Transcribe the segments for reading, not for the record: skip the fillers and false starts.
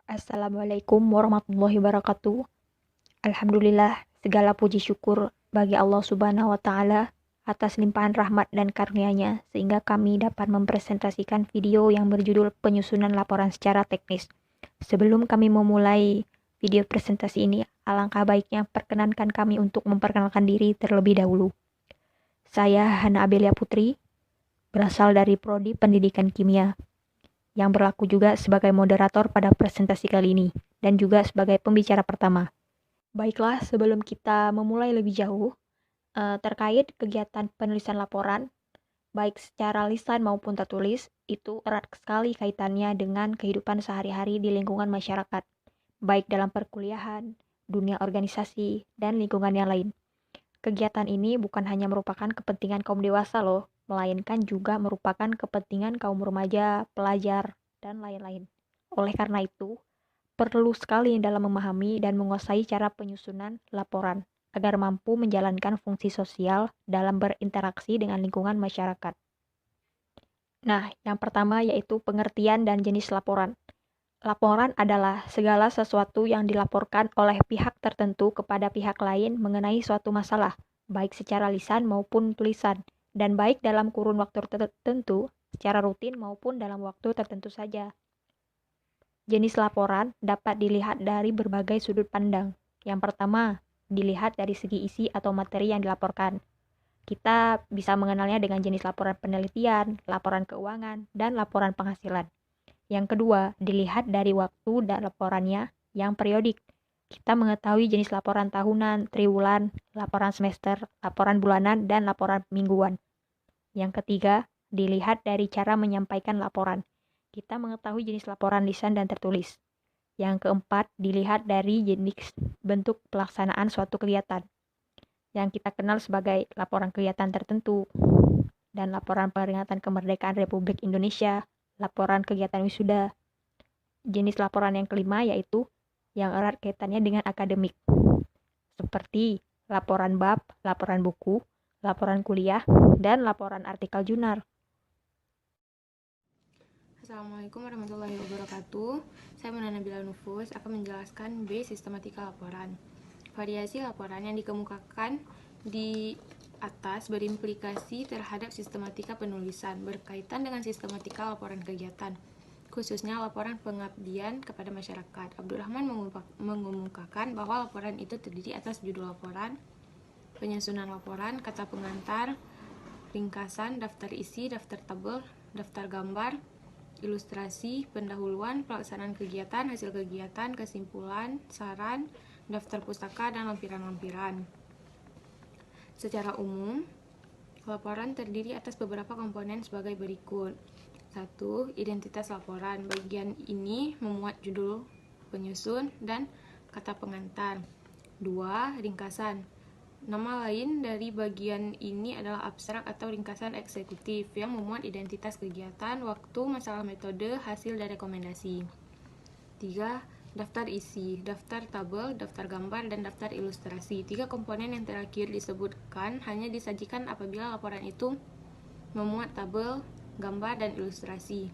Assalamualaikum warahmatullahi wabarakatuh. Alhamdulillah, segala puji syukur bagi Allah Subhanahu wa Ta'ala atas limpahan rahmat dan karunia-Nya sehingga kami dapat mempresentasikan video yang berjudul penyusunan laporan secara teknis. Sebelum kami memulai video presentasi ini, alangkah baiknya perkenankan kami untuk memperkenalkan diri terlebih dahulu. Saya Hana Abelia Putri, berasal dari Prodi Pendidikan Kimia, yang berlaku juga sebagai moderator pada presentasi kali ini, dan juga sebagai pembicara pertama. Baiklah, sebelum kita memulai lebih jauh, terkait kegiatan penulisan laporan, baik secara lisan maupun tertulis, itu erat sekali kaitannya dengan kehidupan sehari-hari di lingkungan masyarakat, baik dalam perkuliahan, dunia organisasi, dan lingkungan yang lain. Kegiatan ini bukan hanya merupakan kepentingan kaum dewasa loh, melainkan juga merupakan kepentingan kaum remaja, pelajar, dan lain-lain. Oleh karena itu, perlu sekali dalam memahami dan menguasai cara penyusunan laporan agar mampu menjalankan fungsi sosial dalam berinteraksi dengan lingkungan masyarakat. Nah, yang pertama yaitu pengertian dan jenis laporan. Laporan adalah segala sesuatu yang dilaporkan oleh pihak tertentu kepada pihak lain mengenai suatu masalah, baik secara lisan maupun tulisan, dan baik dalam kurun waktu tertentu, secara rutin maupun dalam waktu tertentu saja. Jenis laporan dapat dilihat dari berbagai sudut pandang. Yang pertama, dilihat dari segi isi atau materi yang dilaporkan. Kita bisa mengenalnya dengan jenis laporan penelitian, laporan keuangan, dan laporan penghasilan. Yang kedua, dilihat dari waktu dan laporannya yang periodik. Kita mengetahui jenis laporan tahunan, triwulan, laporan semester, laporan bulanan, dan laporan mingguan. Yang ketiga, dilihat dari cara menyampaikan laporan. Kita mengetahui jenis laporan lisan dan tertulis. Yang keempat, dilihat dari jenis bentuk pelaksanaan suatu kegiatan, yang kita kenal sebagai laporan kegiatan tertentu, dan laporan peringatan kemerdekaan Republik Indonesia, laporan kegiatan wisuda. Jenis laporan yang kelima yaitu yang erat kaitannya dengan akademik, seperti laporan bab, laporan buku, laporan kuliah, dan laporan artikel jurnal. Assalamualaikum warahmatullahi wabarakatuh. Saya Munana Bila Nufus akan menjelaskan B. Sistematika laporan. Variasi laporan yang dikemukakan di atas berimplikasi terhadap sistematika penulisan berkaitan dengan sistematika laporan kegiatan, khususnya laporan pengabdian kepada masyarakat. Abdurrahman mengemukakan bahwa laporan itu terdiri atas judul laporan, penyusunan laporan, kata pengantar, ringkasan, daftar isi, daftar tabel, daftar gambar, ilustrasi, pendahuluan, pelaksanaan kegiatan, hasil kegiatan, kesimpulan, saran, daftar pustaka, dan lampiran-lampiran. Secara umum, laporan terdiri atas beberapa komponen sebagai berikut. 1. Identitas laporan. Bagian ini memuat judul penyusun dan kata pengantar. 2. Ringkasan. Nama lain dari bagian ini adalah abstrak atau ringkasan eksekutif yang memuat identitas kegiatan, waktu, masalah metode, hasil, dan rekomendasi. 3. Daftar isi, daftar tabel, daftar gambar, dan daftar ilustrasi. 3 komponen yang terakhir disebutkan hanya disajikan apabila laporan itu memuat tabel, gambar, dan ilustrasi.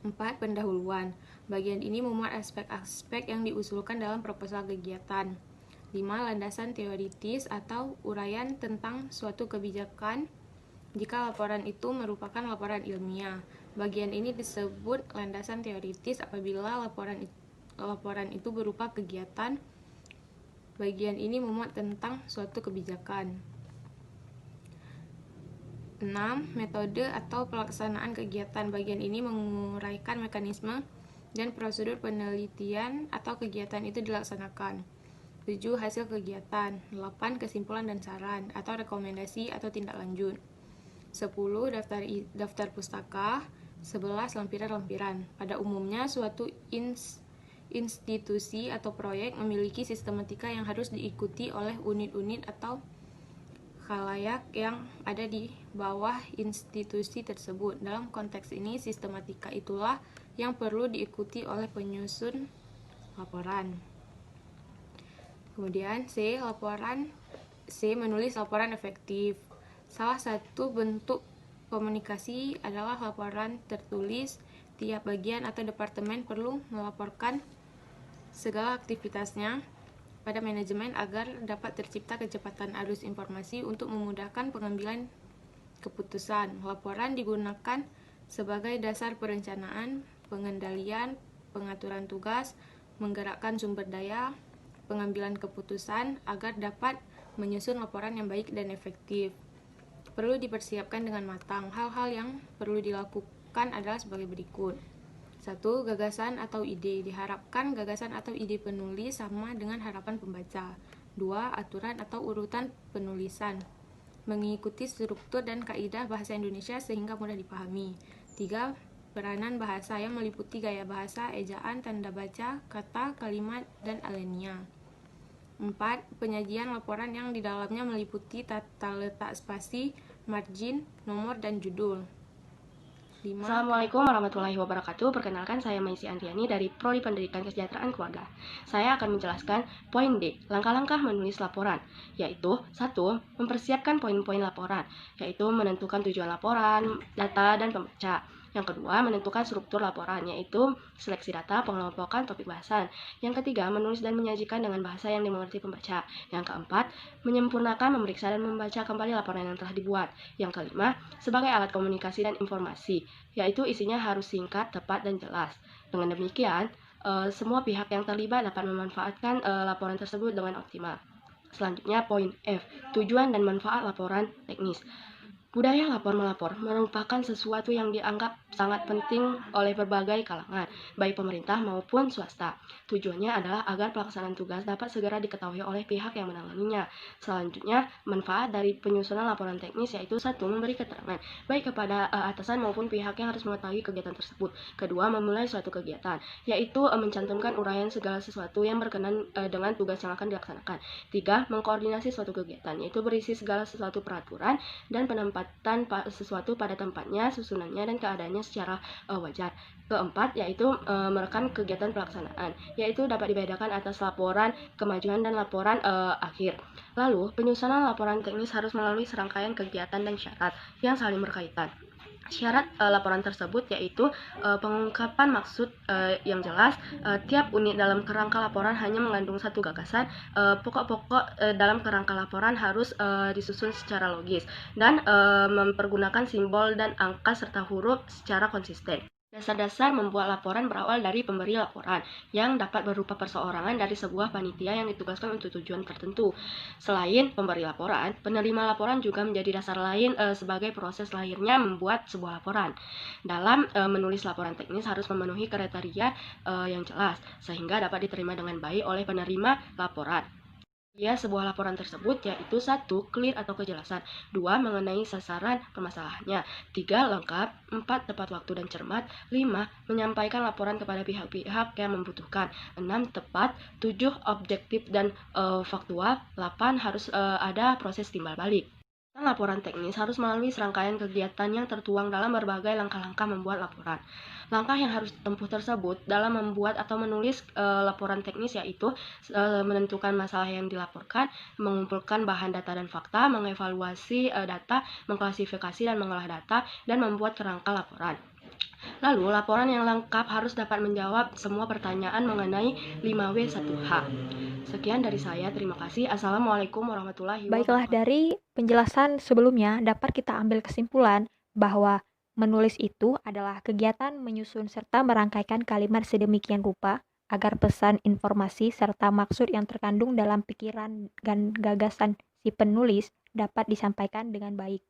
4. Pendahuluan. Bagian ini memuat aspek-aspek yang diusulkan dalam proposal kegiatan. 5. Landasan teoritis atau uraian tentang suatu kebijakan jika laporan itu merupakan laporan ilmiah. Bagian ini disebut landasan teoritis apabila laporan itu berupa kegiatan. Bagian ini memuat tentang suatu kebijakan. 6. Metode atau pelaksanaan kegiatan. Bagian ini menguraikan mekanisme dan prosedur penelitian atau kegiatan itu dilaksanakan. 7. Hasil kegiatan. 8. Kesimpulan dan saran atau rekomendasi atau tindak lanjut. 10. Daftar pustaka. 11. Lampiran-lampiran. Pada umumnya, suatu institusi atau proyek memiliki sistematika yang harus diikuti oleh unit-unit atau khalayak yang ada di bawah institusi tersebut. Dalam konteks ini, sistematika itulah yang perlu diikuti oleh penyusun laporan. Kemudian C. Menulis laporan efektif. Salah satu bentuk komunikasi adalah laporan tertulis. setiap bagian atau departemen perlu melaporkan segala aktivitasnya pada manajemen agar dapat tercipta kecepatan arus informasi untuk memudahkan pengambilan keputusan. Laporan digunakan sebagai dasar perencanaan, pengendalian, pengaturan tugas, menggerakkan sumber daya, pengambilan keputusan agar dapat menyusun laporan yang baik dan efektif. Perlu dipersiapkan dengan matang. Hal-hal yang perlu dilakukan adalah sebagai berikut. 1. Gagasan atau ide. Diharapkan gagasan atau ide penulis sama dengan harapan pembaca. 2. Aturan atau urutan penulisan. Mengikuti struktur dan kaidah bahasa Indonesia sehingga mudah dipahami. 3. Peranan bahasa yang meliputi gaya bahasa, ejaan, tanda baca, kata, kalimat, dan alenia. 4. Penyajian laporan yang di dalamnya meliputi tata letak spasi, margin, nomor, dan judul. 5. Assalamualaikum warahmatullahi wabarakatuh. Perkenalkan, saya Maisi Andriani dari Prodi Pendidikan Kesejahteraan Keluarga. Saya akan menjelaskan poin D, langkah-langkah menulis laporan, yaitu 1. Mempersiapkan poin-poin laporan, yaitu menentukan tujuan laporan, data, dan pembaca. Yang kedua, menentukan struktur laporan, yaitu seleksi data, pengelompokan topik bahasan. Yang ketiga, menulis dan menyajikan dengan bahasa yang dimengerti pembaca. Yang keempat, menyempurnakan, memeriksa, dan membaca kembali laporan yang telah dibuat. Yang kelima, sebagai alat komunikasi dan informasi, yaitu isinya harus singkat, tepat, dan jelas. Dengan demikian, semua pihak yang terlibat dapat memanfaatkan laporan tersebut dengan optimal. Selanjutnya, poin F, tujuan dan manfaat laporan teknis. Budaya lapor-melapor merupakan sesuatu yang dianggap sangat penting oleh berbagai kalangan, baik pemerintah maupun swasta. Tujuannya adalah agar pelaksanaan tugas dapat segera diketahui oleh pihak yang menanganinya. Selanjutnya, manfaat dari penyusunan laporan teknis yaitu 1. Memberi keterangan, baik kepada atasan maupun pihak yang harus mengetahui kegiatan tersebut. Kedua, memulai suatu kegiatan, yaitu mencantumkan uraian segala sesuatu yang berkenan dengan tugas yang akan dilaksanakan. 3. Mengkoordinasi suatu kegiatan, yaitu berisi segala sesuatu peraturan dan penempatan sesuatu pada tempatnya, susunannya, dan keadaannya secara wajar. Keempat, yaitu merekam kegiatan pelaksanaan, yaitu dapat dibedakan atas laporan kemajuan dan laporan akhir. Lalu, penyusunan laporan teknis harus melalui serangkaian kegiatan dan syarat yang saling berkaitan. Syarat laporan tersebut yaitu pengungkapan maksud yang jelas. Tiap unit dalam kerangka laporan hanya mengandung satu gagasan. Pokok-pokok dalam kerangka laporan harus disusun secara logis dan mempergunakan simbol dan angka serta huruf secara konsisten. Dasar-dasar membuat laporan berawal dari pemberi laporan, yang dapat berupa perseorangan dari sebuah panitia yang ditugaskan untuk tujuan tertentu. Selain pemberi laporan, penerima laporan juga menjadi dasar lain sebagai proses lahirnya membuat sebuah laporan. Dalam menulis laporan teknis harus memenuhi kriteria yang jelas, sehingga dapat diterima dengan baik oleh penerima laporan. Sebuah laporan tersebut yaitu 1. Clear atau kejelasan. 2. Mengenai sasaran permasalahannya. 3. Lengkap. 4. Tepat waktu dan cermat. 5. Menyampaikan laporan kepada pihak-pihak yang membutuhkan. 6. Tepat. 7. Objektif dan faktual. 8. Harus ada proses timbal balik. Laporan teknis harus melalui serangkaian kegiatan yang tertuang dalam berbagai langkah-langkah membuat laporan. Langkah yang harus ditempuh tersebut dalam membuat atau menulis laporan teknis yaitu menentukan masalah yang dilaporkan, mengumpulkan bahan data dan fakta, mengevaluasi data, mengklasifikasi dan mengolah data, dan membuat kerangka laporan. Lalu, laporan yang lengkap harus dapat menjawab semua pertanyaan mengenai 5W1H. Sekian dari saya, terima kasih. Assalamualaikum warahmatullahi wabarakatuh. Baiklah, dari penjelasan sebelumnya dapat kita ambil kesimpulan bahwa menulis itu adalah kegiatan menyusun serta merangkaikan kalimat sedemikian rupa agar pesan, informasi, serta maksud yang terkandung dalam pikiran dan gagasan si penulis dapat disampaikan dengan baik.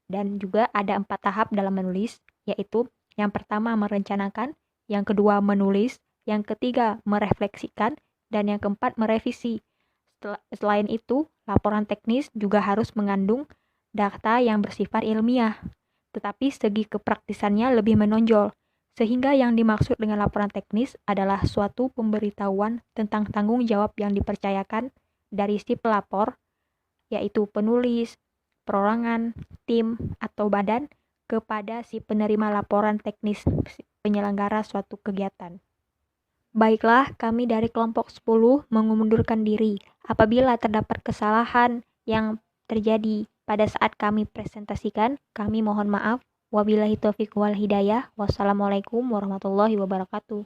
Dan juga ada 4 tahap dalam menulis, yaitu yang pertama merencanakan, yang kedua menulis, yang ketiga merefleksikan, dan yang keempat merevisi. Selain itu, laporan teknis juga harus mengandung data yang bersifat ilmiah, tetapi segi kepraktisannya lebih menonjol, sehingga yang dimaksud dengan laporan teknis adalah suatu pemberitahuan tentang tanggung jawab yang dipercayakan dari si pelapor, yaitu penulis, perorangan, tim, atau badan, kepada si penerima laporan teknis penyelenggara suatu kegiatan. Baiklah, kami dari kelompok 10 mengundurkan diri. Apabila terdapat kesalahan yang terjadi pada saat kami presentasikan, kami mohon maaf. Wabillahi taufiq wal hidayah. Wassalamualaikum warahmatullahi wabarakatuh.